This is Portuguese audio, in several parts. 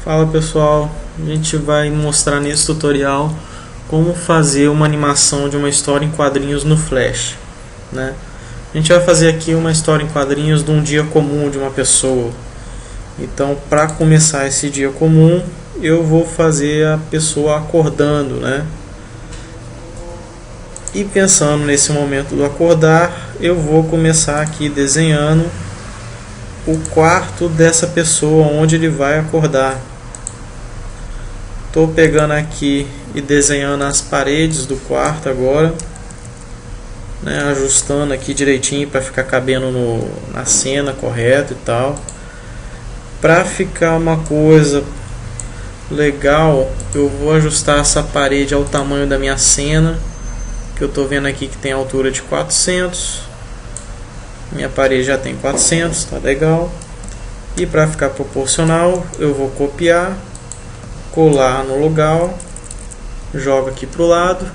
Fala pessoal, a gente vai mostrar nesse tutorial como fazer uma animação de uma história em quadrinhos no Flash, né? A gente vai fazer aqui uma história em quadrinhos de um dia comum de uma pessoa. Então, para começar esse dia comum, eu vou fazer a pessoa acordando, né? E pensando nesse momento do acordar, eu vou começar aqui desenhando o quarto dessa pessoa onde ele vai acordar. Estou pegando aqui e desenhando as paredes do quarto agora, né, ajustando aqui direitinho para ficar cabendo na cena correto e tal. Para ficar uma coisa legal, eu vou ajustar essa parede ao tamanho da minha cena, que eu estou vendo aqui que tem altura de 400. Minha parede já tem 400, tá legal. E para ficar proporcional, eu vou copiar, colar no lugar, jogo aqui para o lado,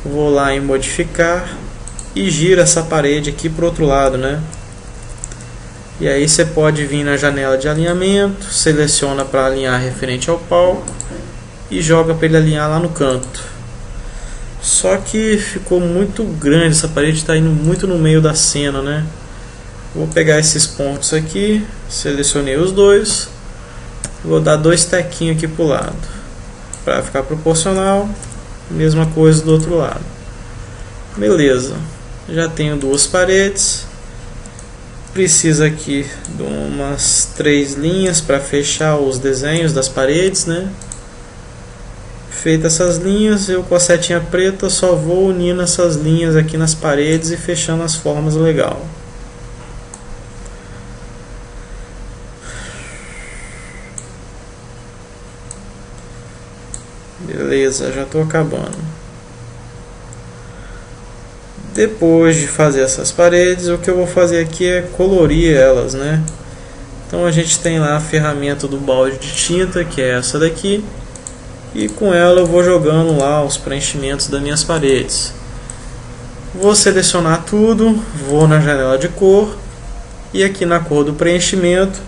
vou lá em modificar e gira essa parede aqui para o outro lado, né? E aí você pode vir na janela de alinhamento, seleciona para alinhar referente ao palco e joga para ele alinhar lá no canto. Só que ficou muito grande, essa parede está indo muito no meio da cena, né? Vou pegar esses pontos aqui, selecionei os dois, vou dar dois tequinhos aqui para o lado, para ficar proporcional, mesma coisa do outro lado. Beleza, já tenho duas paredes, precisa aqui de umas 3 linhas para fechar os desenhos das paredes, né? Feitas essas linhas, eu com a setinha preta só vou unindo essas linhas aqui nas paredes e fechando as formas legal. Beleza, já estou acabando. Depois de fazer essas paredes, o que eu vou fazer aqui é colorir elas, né? Então a gente tem lá a ferramenta do balde de tinta, que é essa daqui. E com ela eu vou jogando lá os preenchimentos das minhas paredes. Vou selecionar tudo, vou na janela de cor e aqui na cor do preenchimento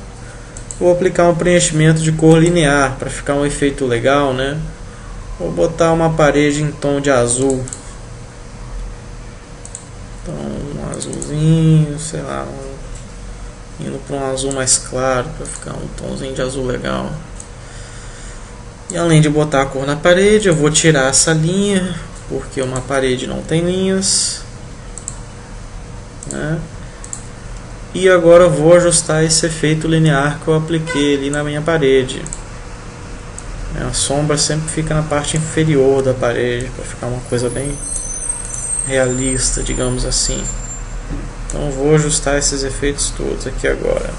vou aplicar um preenchimento de cor linear para ficar um efeito legal, né? Vou botar uma parede em tom de azul. Então um azulzinho, sei lá, indo para um azul mais claro para ficar um tomzinho de azul legal. E além de botar a cor na parede, eu vou tirar essa linha, porque uma parede não tem linhas, né? E agora eu vou ajustar esse efeito linear que eu apliquei ali na minha parede. A sombra sempre fica na parte inferior da parede, para ficar uma coisa bem realista, digamos assim. Então eu vou ajustar esses efeitos todos aqui agora.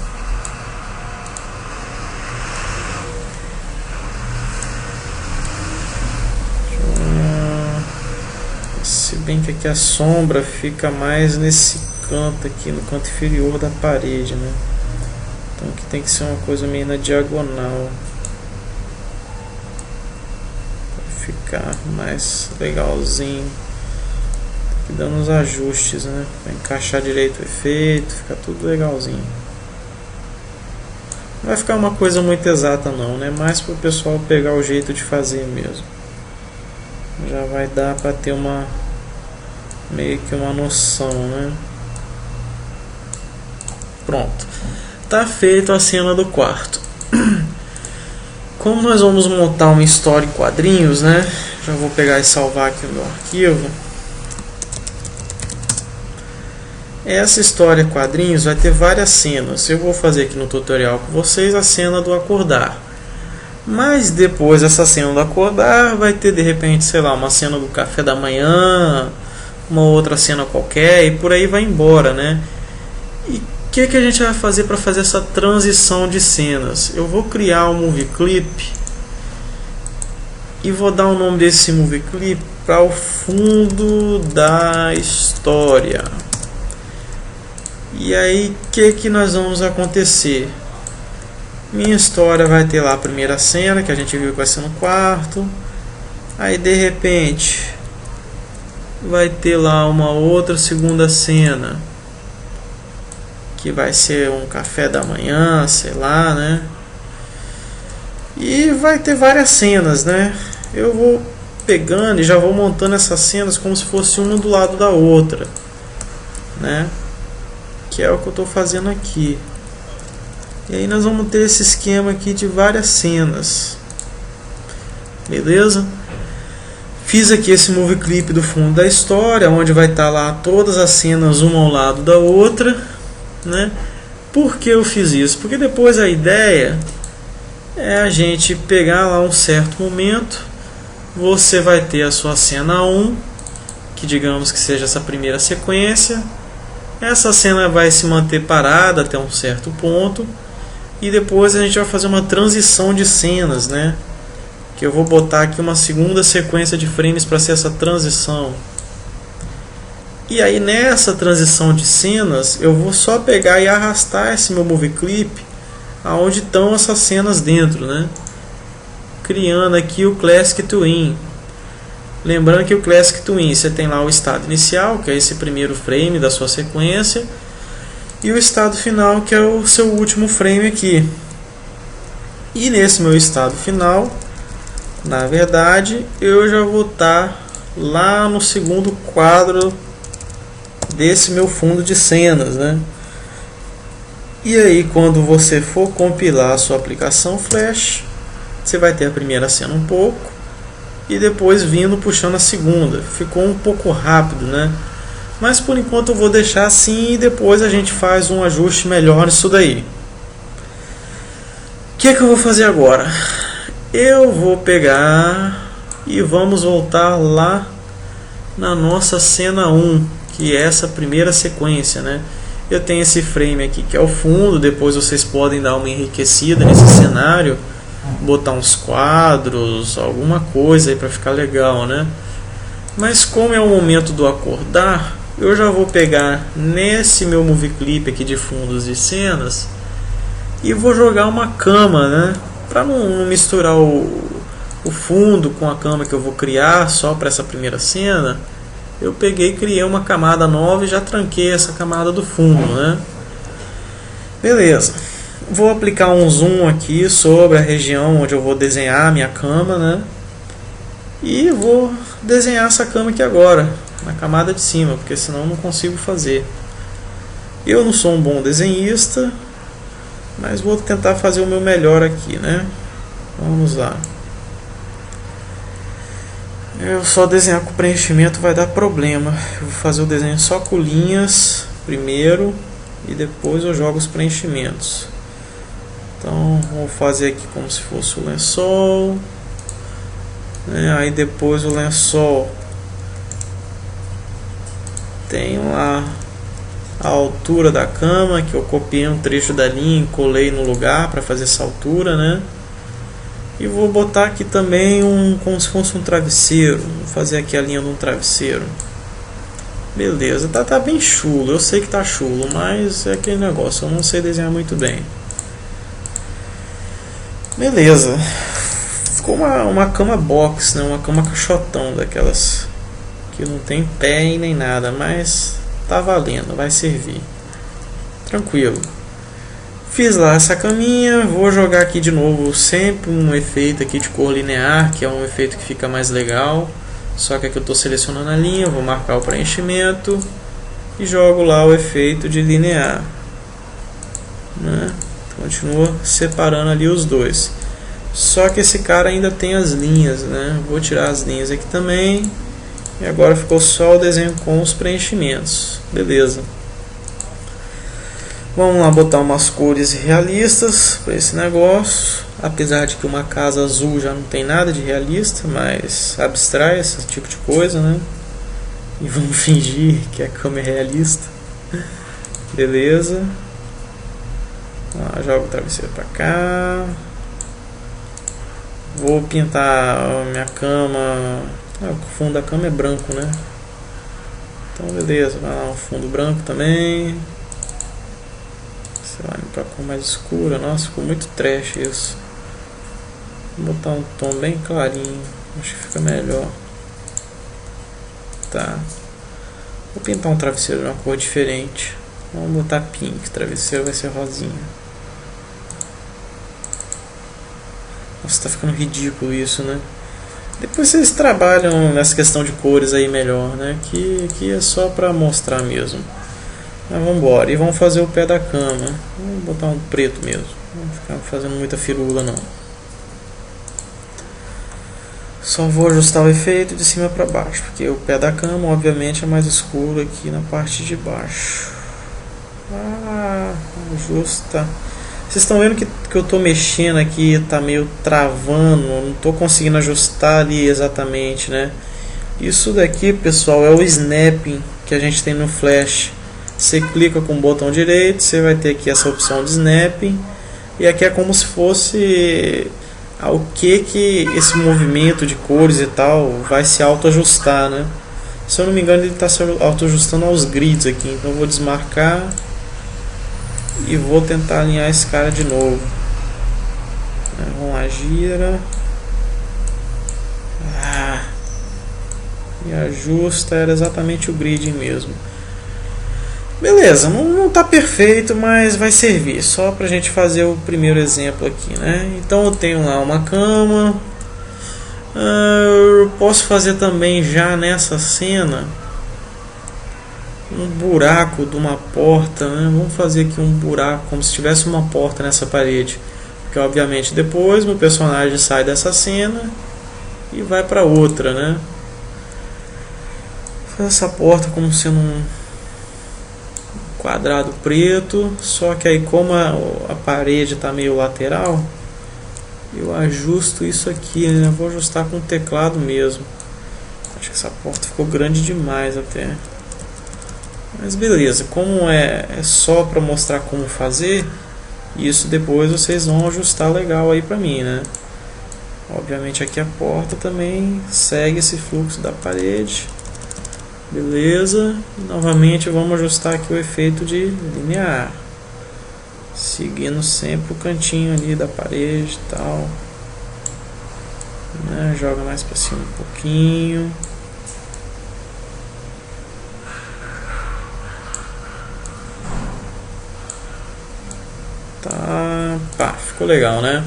Se bem que aqui a sombra fica mais nesse canto aqui, no canto inferior da parede, né? Então aqui tem que ser uma coisa meio na diagonal, para ficar mais legalzinho. Tem que dar uns ajustes, né? Para encaixar direito o efeito, ficar tudo legalzinho. Não vai ficar uma coisa muito exata não, né? Mais para o pessoal pegar o jeito de fazer mesmo. Já vai dar para ter meio que uma noção, né? Pronto, tá feito a cena do quarto. Como nós vamos montar uma história em quadrinhos, né? Já vou pegar e salvar aqui no meu arquivo. Essa história em quadrinhos vai ter várias cenas. Eu vou fazer aqui no tutorial com vocês a cena do acordar. Mas depois dessa cena do acordar vai ter de repente, sei lá, uma cena do café da manhã, uma outra cena qualquer e por aí vai embora, né? E o que a gente vai fazer para fazer essa transição de cenas? Eu vou criar um movie clip e vou dar o nome desse movie clip para o fundo da história. E aí o que nós vamos acontecer? Minha história vai ter lá a primeira cena que a gente viu que vai ser no quarto. Aí de repente vai ter lá uma outra segunda cena que vai ser um café da manhã, sei lá, né? E vai ter várias cenas, né? Eu vou pegando e já vou montando essas cenas como se fosse uma do lado da outra, né? Que é o que eu estou fazendo aqui. E aí nós vamos ter esse esquema aqui de várias cenas. Beleza? Fiz aqui esse movie clip do fundo da história, onde vai estar lá todas as cenas uma ao lado da outra, né? Por que eu fiz isso? Porque depois a ideia é a gente pegar lá um certo momento, você vai ter a sua cena 1, que digamos que seja essa primeira sequência. Essa cena vai se manter parada até um certo ponto e depois a gente vai fazer uma transição de cenas, né? Que eu vou botar aqui uma segunda sequência de frames para ser essa transição. E aí nessa transição de cenas eu vou só pegar e arrastar esse meu movie clip aonde estão essas cenas dentro, né? Criando aqui o Classic Twin. Lembrando que o Classic Twin você tem lá o estado inicial, que é esse primeiro frame da sua sequência, e o estado final, que é o seu último frame aqui. E nesse meu estado final, na verdade, eu já vou estar lá no segundo quadro desse meu fundo de cenas, né? E aí quando você for compilar a sua aplicação Flash, você vai ter a primeira cena um pouco e depois vindo puxando a segunda. Ficou um pouco rápido, né? Mas por enquanto eu vou deixar assim e depois a gente faz um ajuste melhor nisso daí. O que é que eu vou fazer agora? Eu vou pegar e vamos voltar lá na nossa cena 1, que é essa primeira sequência, né? Eu tenho esse frame aqui que é o fundo, depois vocês podem dar uma enriquecida nesse cenário, botar uns quadros, alguma coisa aí para ficar legal, né? Mas como é o momento do acordar, eu já vou pegar nesse meu movie clip aqui de fundos e cenas e vou jogar uma cama, né? Para não misturar o fundo com a cama que eu vou criar só para essa primeira cena, eu peguei e criei uma camada nova e já tranquei essa camada do fundo, né? Beleza. Vou aplicar um zoom aqui sobre a região onde eu vou desenhar a minha cama, né? E vou desenhar essa cama aqui agora, na camada de cima, porque senão eu não consigo fazer. Eu não sou um bom desenhista, mas vou tentar fazer o meu melhor aqui, né? Vamos lá. Eu só desenhar com preenchimento vai dar problema. Eu vou fazer o desenho só com linhas primeiro e depois eu jogo os preenchimentos. Então vou fazer aqui como se fosse o lençol, né? Aí depois o lençol tem lá a altura da cama, que eu copiei um trecho da linha e colei no lugar para fazer essa altura, né? E vou botar aqui também como se fosse um travesseiro. Vou fazer aqui a linha de um travesseiro. Beleza, tá bem chulo. Eu sei que tá chulo, mas é aquele negócio, eu não sei desenhar muito bem. Beleza. Ficou uma cama box, né? Uma cama caixotão daquelas que não tem pé e nem nada, mas tá valendo, vai servir. Tranquilo. Fiz lá essa caminha, vou jogar aqui de novo sempre um efeito aqui de cor linear, que é um efeito que fica mais legal. Só que aqui eu estou selecionando a linha, vou marcar o preenchimento e jogo lá o efeito de linear, né? Continua separando ali os dois. Só que esse cara ainda tem as linhas, né? Vou tirar as linhas aqui também. E agora ficou só o desenho com os preenchimentos. Beleza. Vamos lá botar umas cores realistas para esse negócio. Apesar de que uma casa azul já não tem nada de realista, mas abstrai esse tipo de coisa, né? E vamos fingir que a cama é realista. Beleza. Jogo o travesseiro para cá. Vou pintar a minha cama. O fundo da cama é branco, né? Então beleza, vai lá um fundo branco também. Sei lá, pra cor mais escura. Nossa, ficou muito trash isso. Vou botar um tom bem clarinho, acho que fica melhor. Tá. Vou pintar um travesseiro de uma cor diferente. Vamos botar pink, o travesseiro vai ser rosinha. Nossa, tá ficando ridículo isso, né? Depois vocês trabalham nessa questão de cores aí melhor, né? Que aqui é só pra mostrar mesmo. Mas vamos embora. E vamos fazer o pé da cama. Vamos botar um preto mesmo. Não vou ficar fazendo muita firula não. Só vou ajustar o efeito de cima para baixo, porque o pé da cama obviamente é mais escuro aqui na parte de baixo. Ajusta. Vocês estão vendo que eu estou mexendo aqui, está meio travando, não estou conseguindo ajustar ali exatamente, né? Isso daqui, pessoal, é o snapping que a gente tem no Flash. Você clica com o botão direito, você vai ter aqui essa opção de snapping, e aqui é como se fosse ao que esse movimento de cores e tal vai se auto-ajustar, né? Se eu não me engano, ele está se auto-ajustando aos grids aqui, então eu vou desmarcar e vou tentar alinhar esse cara de novo. Vamos lá, gira. E ajusta, era exatamente o grid mesmo. Beleza, não está perfeito, mas vai servir só para a gente fazer o primeiro exemplo aqui, né? Então eu tenho lá uma cama. Eu posso fazer também já nessa cena um buraco de uma porta, né? Vamos fazer aqui um buraco como se tivesse uma porta nessa parede, porque obviamente depois meu personagem sai dessa cena e vai para outra, né? Vou fazer essa porta como sendo um quadrado preto, só que aí como a parede está meio lateral, eu ajusto isso aqui, né? Vou ajustar com o teclado mesmo. Acho que essa porta ficou grande demais até. Mas beleza, como é só para mostrar como fazer, isso depois vocês vão ajustar legal aí para mim, né? Obviamente aqui a porta também segue esse fluxo da parede. Beleza, novamente vamos ajustar aqui o efeito de linear, seguindo sempre o cantinho ali da parede e tal, né? Joga mais para cima um pouquinho. Tá, ficou legal, né?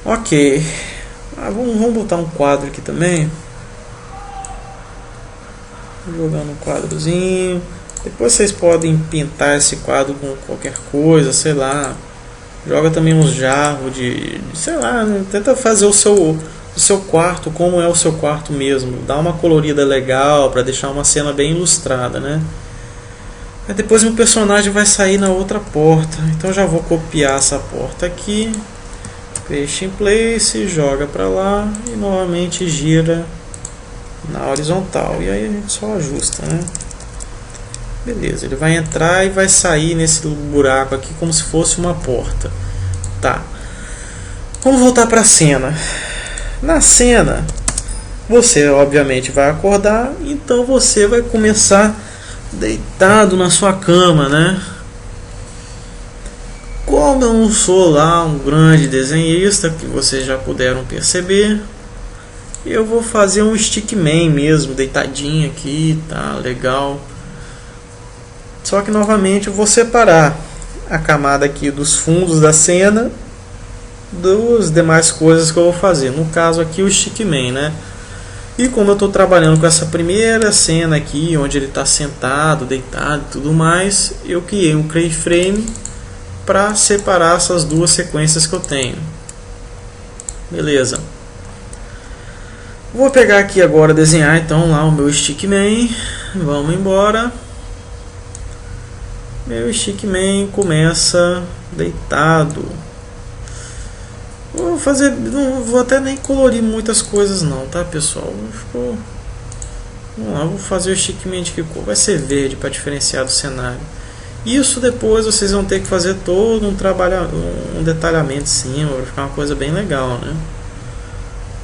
Ok, vamos botar um quadro aqui também. Jogando um quadrozinho. Depois vocês podem pintar esse quadro com qualquer coisa, sei lá. Joga também uns jarros de sei lá, né? Tenta fazer o seu quarto como é o seu quarto mesmo. Dá uma colorida legal para deixar uma cena bem ilustrada, né? Aí depois meu personagem vai sair na outra porta. Então já vou copiar essa porta aqui. Paste in place, joga para lá e novamente gira na horizontal, e aí a gente só ajusta, né? Beleza, ele vai entrar e vai sair nesse buraco aqui como se fosse uma porta. Tá, vamos voltar para a cena. Na cena você obviamente vai acordar, então você vai começar deitado na sua cama, né? Como eu não sou lá um grande desenhista, que vocês já puderam perceber, eu vou fazer um stickman mesmo, deitadinho aqui, tá legal. Só que novamente eu vou separar a camada aqui dos fundos da cena das demais coisas que eu vou fazer. No caso aqui o stickman, né? E como eu estou trabalhando com essa primeira cena aqui, onde ele está sentado, deitado e tudo mais, eu criei um keyframe para separar essas duas sequências que eu tenho. Beleza. Vou pegar aqui agora, desenhar então lá o meu stickman. Vamos embora. Meu stickman começa deitado. Vou fazer, não vou até nem colorir muitas coisas não, tá pessoal? Vamos lá, vou fazer o stickman de que cor? Vai ser verde para diferenciar do cenário. Isso depois vocês vão ter que fazer todo um detalhamento em cima, para ficar uma coisa bem legal, né?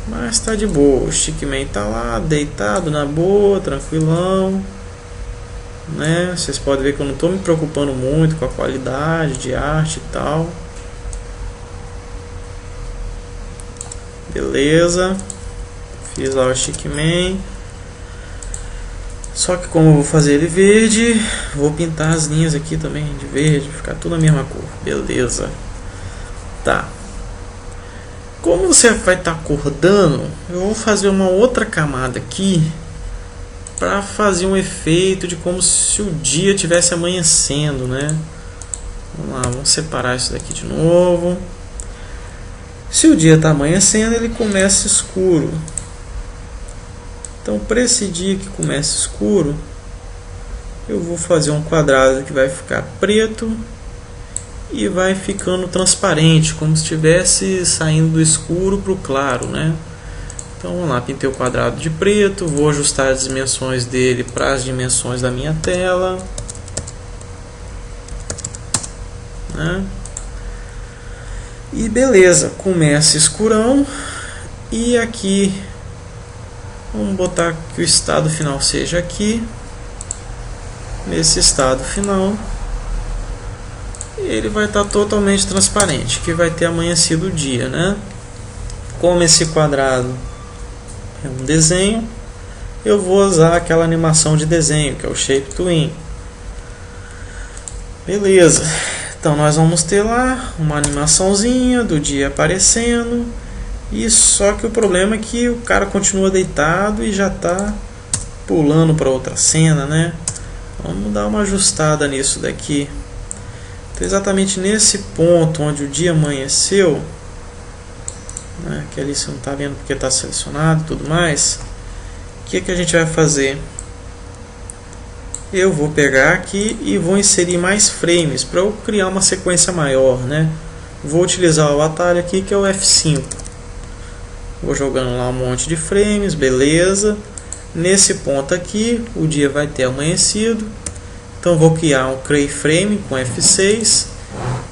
Mas tá de boa, o stickman tá lá deitado na boa, tranquilão, né? Vocês podem ver que eu não estou me preocupando muito com a qualidade de arte e tal. Beleza, fiz lá o stickman. Só que como eu vou fazer ele verde, vou pintar as linhas aqui também de verde, ficar tudo a mesma cor. Beleza. Tá. Como você vai estar acordando, eu vou fazer uma outra camada aqui para fazer um efeito de como se o dia estivesse amanhecendo, né? Vamos lá, vamos separar isso daqui de novo. Se o dia está amanhecendo, ele começa escuro. Então, para esse dia que começa escuro, eu vou fazer um quadrado que vai ficar preto e vai ficando transparente, como se estivesse saindo do escuro para o claro, né? Então vamos lá, pintei o quadrado de preto, vou ajustar as dimensões dele para as dimensões da minha tela, né? E beleza, começa escurão. E aqui vamos botar que o estado final seja aqui. Nesse estado final ele vai estar totalmente transparente, que vai ter amanhecido o dia, né? Como esse quadrado é um desenho, eu vou usar aquela animação de desenho, que é o Shape to In. Beleza, então nós vamos ter lá uma animaçãozinha do dia aparecendo. E só que o problema é que o cara continua deitado e já está pulando para outra cena, né? Vamos dar uma ajustada nisso daqui. Então, exatamente nesse ponto onde o dia amanheceu, né, que ali você não está vendo porque está selecionado e tudo mais, o que a gente vai fazer? Eu vou pegar aqui e vou inserir mais frames para eu criar uma sequência maior, né? Vou utilizar o atalho aqui que é o F5. Vou jogando lá um monte de frames, beleza. Nesse ponto aqui, o dia vai ter amanhecido. Então vou criar um keyframe com F6.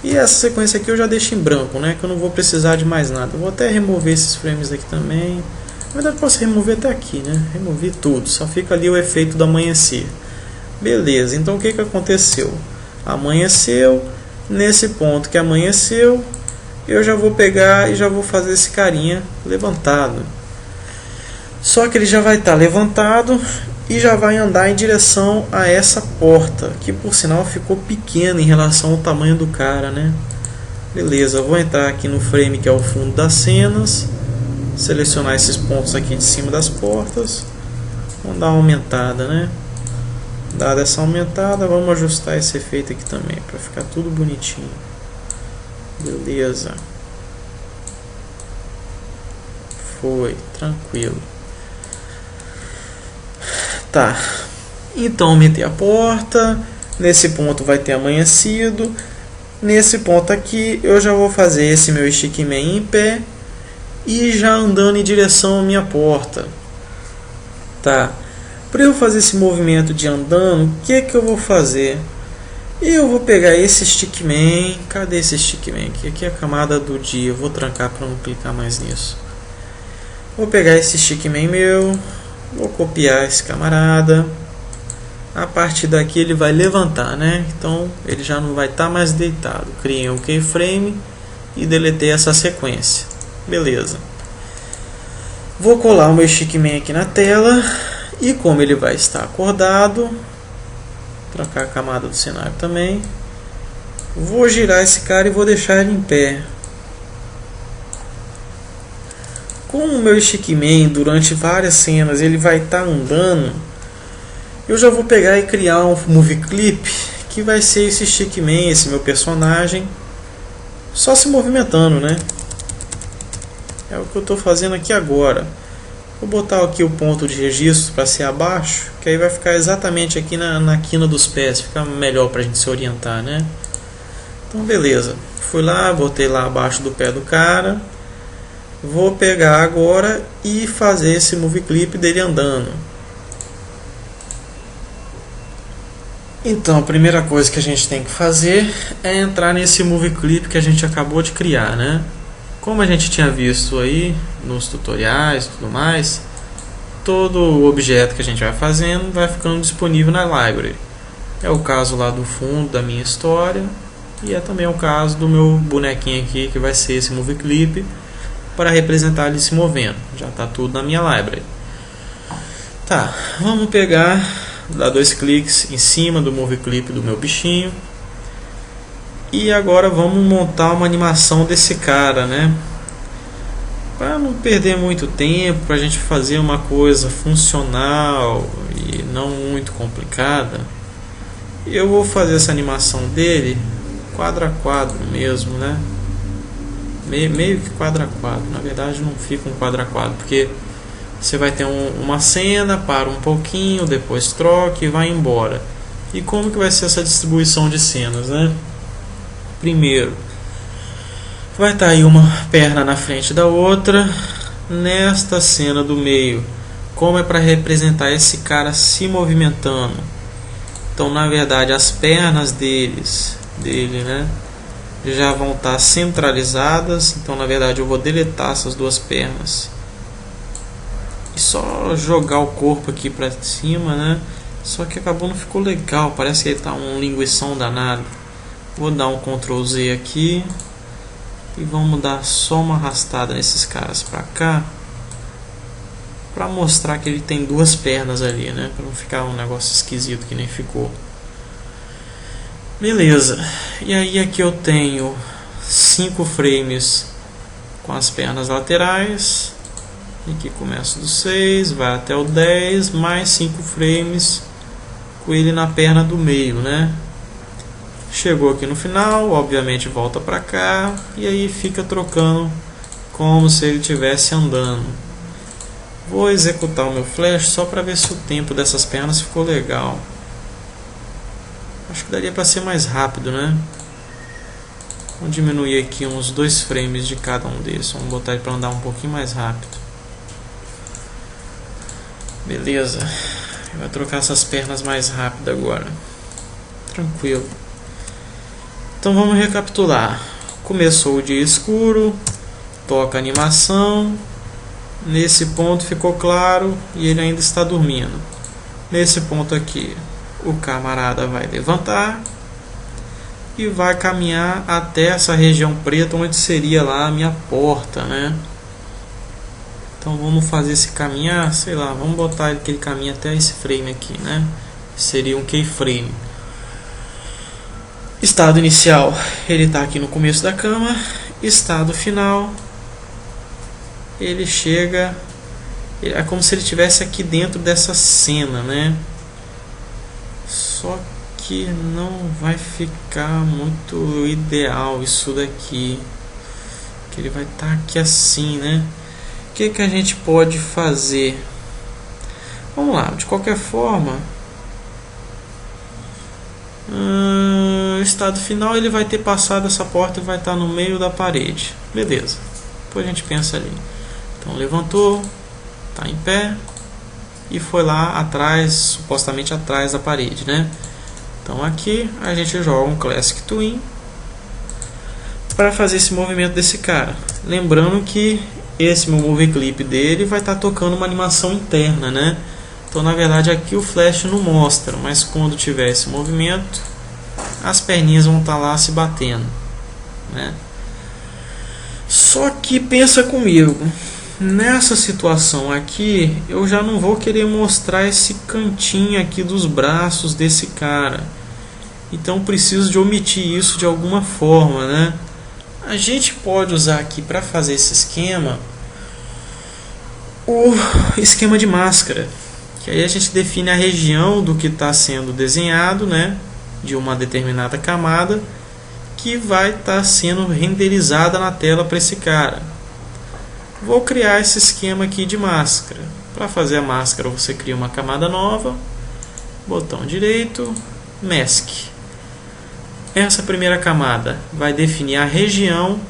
E essa sequência aqui eu já deixo em branco, né? Que eu não vou precisar de mais nada. Eu vou até remover esses frames daqui também. Na verdade posso remover até aqui, né? Remover tudo, só fica ali o efeito do amanhecer. Beleza, então o que aconteceu? Amanheceu. Nesse ponto que amanheceu, eu já vou pegar e já vou fazer esse carinha levantado. Só que ele já vai estar levantado e já vai andar em direção a essa porta, que por sinal ficou pequena em relação ao tamanho do cara, né? Beleza, eu vou entrar aqui no frame que é o fundo das cenas, selecionar esses pontos aqui de cima das portas, vamos dar uma aumentada, né? Dada essa aumentada, vamos ajustar esse efeito aqui também para ficar tudo bonitinho. Beleza, foi tranquilo. Tá, então aumentei a porta. Nesse ponto vai ter amanhecido. Nesse ponto aqui eu já vou fazer esse meu stickman em pé e já andando em direção à minha porta. Tá, para eu fazer esse movimento de andando, o que eu vou fazer? Eu vou pegar esse stickman. Cadê esse stickman aqui? Aqui é a camada do dia. Eu vou trancar para não clicar mais nisso. Vou pegar esse stickman meu, vou copiar esse camarada. A partir daqui ele vai levantar, né? Então ele já não vai estar mais deitado. Criei um keyframe e deletei essa sequência. Beleza. Vou colar o meu stickman aqui na tela. E como ele vai estar acordado, trocar a camada do cenário também. Vou girar esse cara e vou deixar ele em pé. Como o meu stickman durante várias cenas ele vai estar andando, eu já vou pegar e criar um movie clip que vai ser esse stickman, esse meu personagem, só se movimentando, né? É o que eu estou fazendo aqui agora. Vou botar aqui o ponto de registro para ser abaixo, que aí vai ficar exatamente aqui na quina dos pés, fica melhor para a gente se orientar, né? Então beleza, fui lá, botei lá abaixo do pé do cara. Vou pegar agora e fazer esse movie clip dele andando. Então a primeira coisa que a gente tem que fazer é entrar nesse movie clip que a gente acabou de criar, né? Como a gente tinha visto aí nos tutoriais e tudo mais, todo objeto que a gente vai fazendo vai ficando disponível na library. É o caso lá do fundo da minha história e é também o caso do meu bonequinho aqui, que vai ser esse movie clip para representar ele se movendo. Já está tudo na minha library. Tá, vamos pegar, dar 2 cliques em cima do movie clip do meu bichinho. E agora vamos montar uma animação desse cara, né? Para não perder muito tempo, para a gente fazer uma coisa funcional e não muito complicada, eu vou fazer essa animação dele quadro a quadro mesmo, né? Meio que quadro a quadro. Na verdade não fica um quadro a quadro, porque você vai ter uma cena, para um pouquinho, depois troca e vai embora. E como que vai ser essa distribuição de cenas, né? Primeiro, vai estar aí uma perna na frente da outra. Nesta cena do meio, como é para representar esse cara se movimentando? Então, na verdade, as pernas dele, né, já vão estar centralizadas. Então, na verdade, eu vou deletar essas duas pernas e só jogar o corpo aqui para cima, né? Só que acabou, não ficou legal. Parece que ele tá um linguição danado. Vou dar um Ctrl Z aqui e vamos dar só uma arrastada nesses caras para cá, para mostrar que ele tem duas pernas ali, né? Para não ficar um negócio esquisito que nem ficou. Beleza. E aí aqui eu tenho 5 frames com as pernas laterais. Aqui começa do 6, vai até o 10, mais 5 frames com ele na perna do meio, né? Chegou aqui no final, obviamente volta para cá e aí fica trocando como se ele estivesse andando. Vou executar o meu flash só para ver se o tempo dessas pernas ficou legal. Acho que daria para ser mais rápido, né? Vamos diminuir aqui uns 2 frames de cada um desses. Vamos botar ele para andar um pouquinho mais rápido. Beleza. Vai trocar essas pernas mais rápido agora. Tranquilo. Então vamos recapitular. Começou o dia escuro, toca a animação. Nesse ponto ficou claro e ele ainda está dormindo. Nesse ponto aqui, o camarada vai levantar e vai caminhar até essa região preta, onde seria lá a minha porta, né? Então vamos fazer esse caminhar, sei lá, vamos botar ele que ele caminha até esse frame aqui, né? Seria um keyframe. Estado inicial, ele está aqui no começo da cama. Estado final, ele chega, é como se ele estivesse aqui dentro dessa cena, né? Só que não vai ficar muito ideal isso daqui, que ele vai estar aqui assim, né? O que a gente pode fazer? Vamos lá, de qualquer forma, estado final, ele vai ter passado essa porta e vai estar no meio da parede. Beleza, depois a gente pensa ali. Então levantou, está em pé e foi lá atrás, supostamente atrás da parede, né? Então aqui a gente joga um Classic Twin para fazer esse movimento desse cara. Lembrando que esse meu movie clip dele vai estar tocando uma animação interna, né? Então na verdade aqui o flash não mostra, mas quando tiver esse movimento, as perninhas vão estar lá se batendo, né? Só que pensa comigo, nessa situação aqui eu já não vou querer mostrar esse cantinho aqui dos braços desse cara. Então preciso de omitir isso de alguma forma, né? A gente pode usar aqui para fazer esse esquema o esquema de máscara, que aí a gente define a região do que está sendo desenhado, né, de uma determinada camada que vai estar sendo renderizada na tela para esse cara. Vou criar esse esquema aqui de máscara. Para fazer a máscara você cria uma camada nova, botão direito, Mask. Essa primeira camada vai definir a região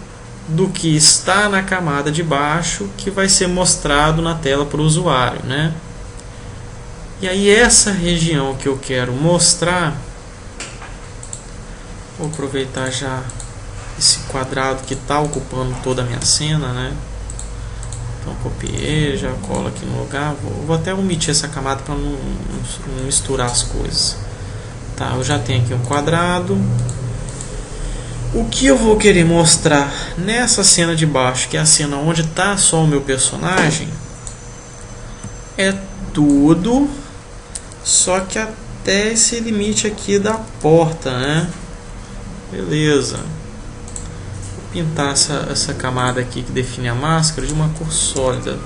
do que está na camada de baixo, que vai ser mostrado na tela para o usuário, né? E aí essa região que eu quero mostrar, vou aproveitar já esse quadrado que está ocupando toda a minha cena, né? Então copiei, já colo aqui no lugar. Vou até omitir essa camada para não misturar as coisas. Tá, eu já tenho aqui um quadrado. O que eu vou querer mostrar nessa cena de baixo, que é a cena onde está só o meu personagem, é tudo, só que até esse limite aqui da porta, né? Beleza. pintar essa camada aqui que define a máscara de uma cor sólida,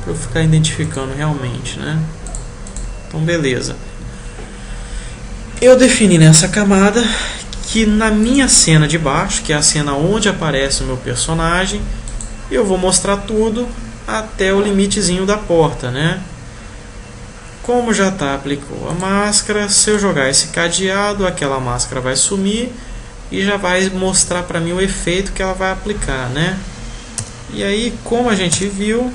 para eu ficar identificando realmente, né? Então beleza, eu defini nessa camada que na minha cena de baixo, que é a cena onde aparece o meu personagem, eu vou mostrar tudo até o limitezinho da porta, né? Como já aplicou a máscara, se eu jogar esse cadeado, aquela máscara vai sumir e já vai mostrar para mim o efeito que ela vai aplicar, né? E aí, como a gente viu, o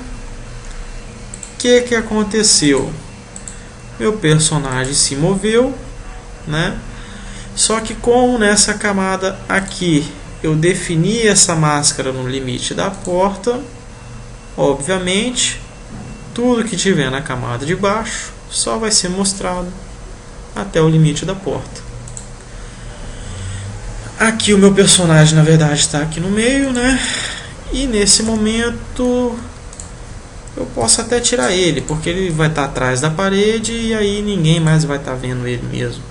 que aconteceu? Meu personagem se moveu, né? Só que como nessa camada aqui eu defini essa máscara no limite da porta, obviamente tudo que tiver na camada de baixo só vai ser mostrado até o limite da porta. Aqui o meu personagem na verdade está aqui no meio, né? E nesse momento eu posso até tirar ele, porque ele vai estar atrás da parede e aí ninguém mais vai estar vendo ele mesmo.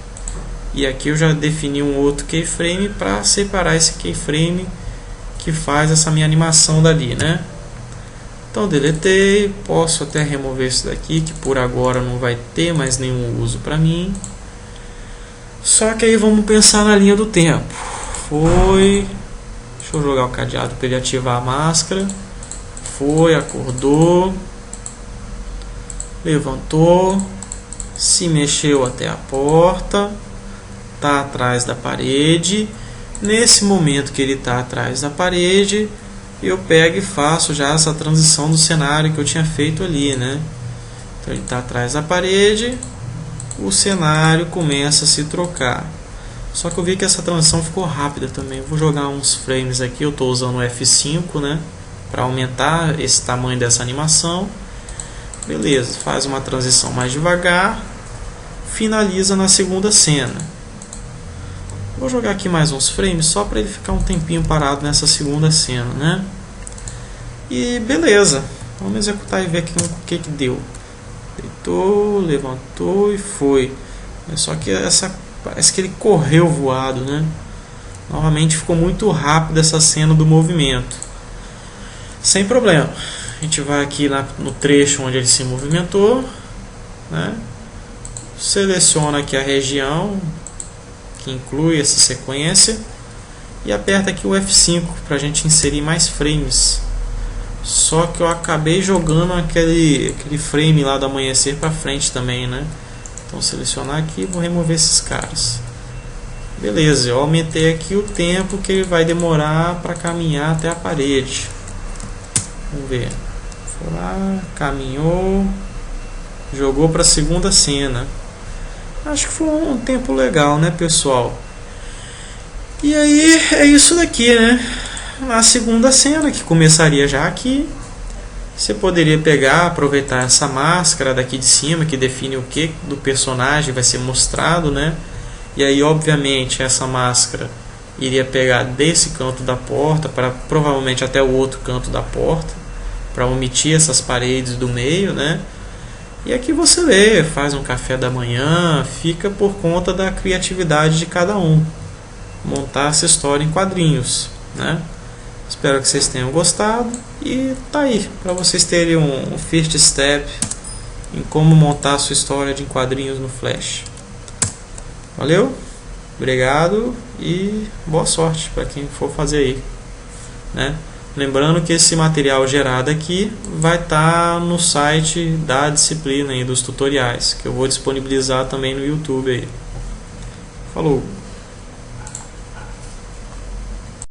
E aqui eu já defini um outro keyframe para separar esse keyframe que faz essa minha animação dali, né? Então deletei, posso até remover isso daqui, que por agora não vai ter mais nenhum uso para mim. Só que aí vamos pensar na linha do tempo. Deixa eu jogar o cadeado para ele ativar a máscara. Acordou, levantou, se mexeu até a porta, está atrás da parede. Nesse momento que ele está atrás da parede, eu pego e faço já essa transição do cenário que eu tinha feito ali, né? Então ele está atrás da parede, o cenário começa a se trocar. Só que eu vi que essa transição ficou rápida também. Vou jogar uns frames aqui, eu estou usando o F5, né? Para aumentar esse tamanho dessa animação. Beleza, faz uma transição mais devagar, finaliza na segunda cena. Vou jogar aqui mais uns frames só para ele ficar um tempinho parado nessa segunda cena, né? E beleza, vamos executar e ver aqui o que deu. Deitou, levantou e foi. Só que parece que ele correu voado, né? Novamente ficou muito rápido essa cena do movimento. Sem problema, a gente vai aqui no trecho onde ele se movimentou, né? Seleciona aqui a região que inclui essa sequência e aperta aqui o F5 para a gente inserir mais frames. Só que eu acabei jogando aquele frame lá do amanhecer para frente também, né? Então selecionar aqui e vou remover esses caras. Beleza, eu aumentei aqui o tempo que ele vai demorar para caminhar até a parede. Vamos ver. Foi lá, caminhou, jogou para a segunda cena. Acho que foi um tempo legal, né, pessoal? E aí é isso daqui, né? A segunda cena que começaria já aqui. Você poderia pegar, aproveitar essa máscara daqui de cima que define o que do personagem vai ser mostrado, né? E aí, obviamente, essa máscara iria pegar desse canto da porta para provavelmente até o outro canto da porta, para omitir essas paredes do meio, né? E aqui você lê, faz um café da manhã, fica por conta da criatividade de cada um montar essa história em quadrinhos, né? Espero que vocês tenham gostado e tá aí para vocês terem um first step em como montar a sua história de quadrinhos no Flash. Valeu, obrigado e boa sorte para quem for fazer aí, né? Lembrando que esse material gerado aqui vai estar no site da disciplina e dos tutoriais, que eu vou disponibilizar também no YouTube aí. Falou!